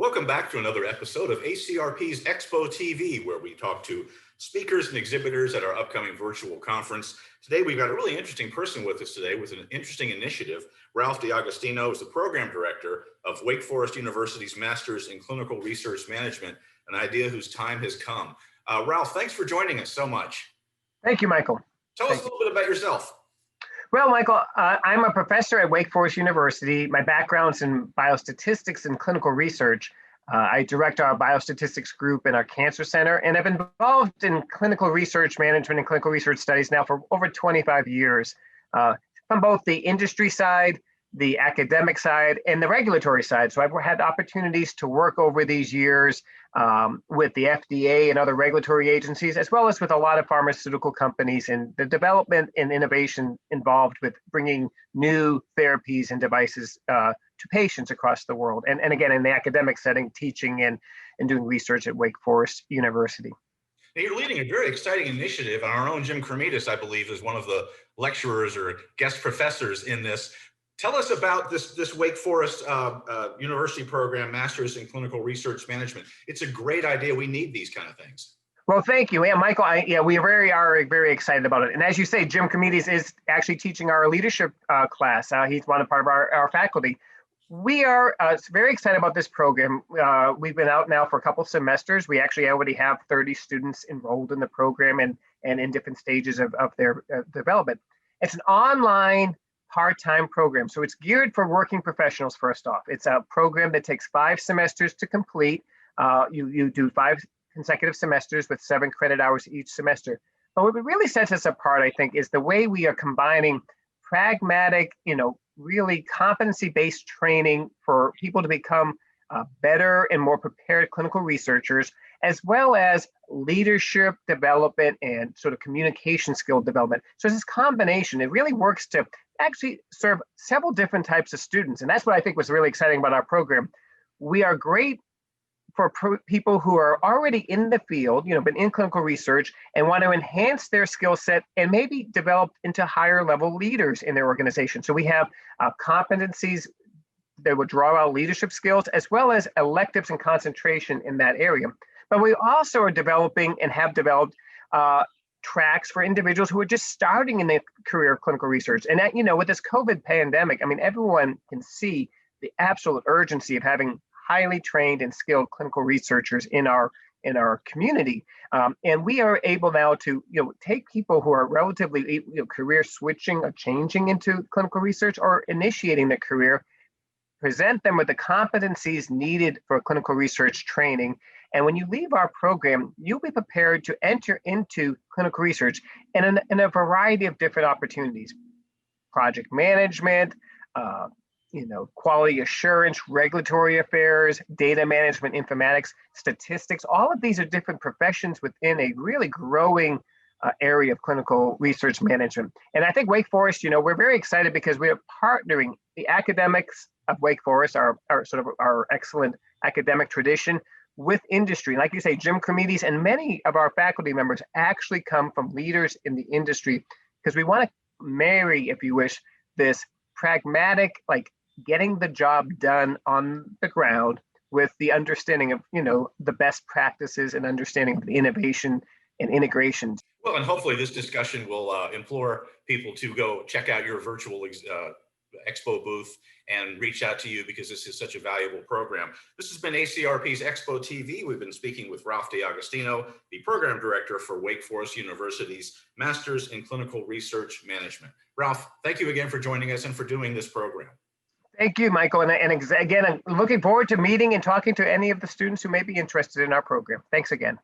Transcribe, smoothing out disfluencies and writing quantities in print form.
Welcome back to another episode of ACRP's Expo TV, where we talk to speakers and exhibitors at our upcoming virtual conference. Today, we've got a really interesting person with us today with an interesting initiative. Ralph D'Agostino is the program director of Wake Forest University's Masters in Clinical Research Management, an idea whose time has come. Ralph, thanks for joining us so much. Thank you, Michael. Tell us a little bit about yourself. Well, Michael, I'm a professor at Wake Forest University. My background's in biostatistics and clinical research. I direct our biostatistics group in our cancer center, and I've been involved in clinical research management and clinical research studies now for over 25 years, from both the industry side, the academic side, and the regulatory side. So I've had opportunities to work over these years with the FDA and other regulatory agencies, as well as with a lot of pharmaceutical companies and the development and innovation involved with bringing new therapies and devices to patients across the world. And again, in the academic setting, teaching and doing research at Wake Forest University. Now, you're leading a very exciting initiative, and our own Jim Cremidas, I believe, is one of the lecturers or guest professors in this. Tell us about this Wake Forest University program, Masters in Clinical Research Management. It's a great idea. We need these kind of things. Well, thank you. Yeah, Michael, we are very excited about it. And as you say, Jim Cremidas is actually teaching our leadership class. He's part of our faculty. We are very excited about this program. We've been out now for a couple semesters. We actually already have 30 students enrolled in the program and in different stages of their development. It's an online part-time program. So it's geared for working professionals first off. It's a program that takes 5 semesters to complete. You do 5 consecutive semesters with 7 credit hours each semester. But what really sets us apart, I think, is the way we are combining pragmatic, really competency-based training for people to become better and more prepared clinical researchers, as well as leadership development and sort of communication skill development. So this combination, it really works to actually serve several different types of students. And that's what I think was really exciting about our program. We are great for people who are already in the field, been in clinical research and want to enhance their skill set and maybe develop into higher level leaders in their organization. So we have competencies that would draw out leadership skills, as well as electives and concentration in that area. But we also are developing and have developed tracks for individuals who are just starting in the career of clinical research. And that, with this COVID pandemic, everyone can see the absolute urgency of having highly trained and skilled clinical researchers in our community. And we are able now to take people who are relatively career switching or changing into clinical research or initiating their career, present them with the competencies needed for clinical research training. And when you leave our program, you'll be prepared to enter into clinical research in a variety of different opportunities: project management, quality assurance, regulatory affairs, data management, informatics, statistics. All of these are different professions within a really growing area of clinical research management. And I think Wake Forest, we're very excited because we are partnering the academics of Wake Forest, our excellent academic tradition, with industry. Like you say, Jim Cremidas and many of our faculty members actually come from leaders in the industry, because we want to marry, if you wish, this pragmatic, getting the job done on the ground with the understanding of, the best practices and understanding of the innovation and integration. Well, and hopefully this discussion will implore people to go check out your virtual Expo booth and reach out to you, because this is such a valuable program. This has been ACRP's Expo TV. We've been speaking with Ralph D'Agostino, the program director for Wake Forest University's Masters in Clinical Research Management. Ralph, thank you again for joining us and for doing this program. Thank you, Michael. And again, I'm looking forward to meeting and talking to any of the students who may be interested in our program. Thanks again.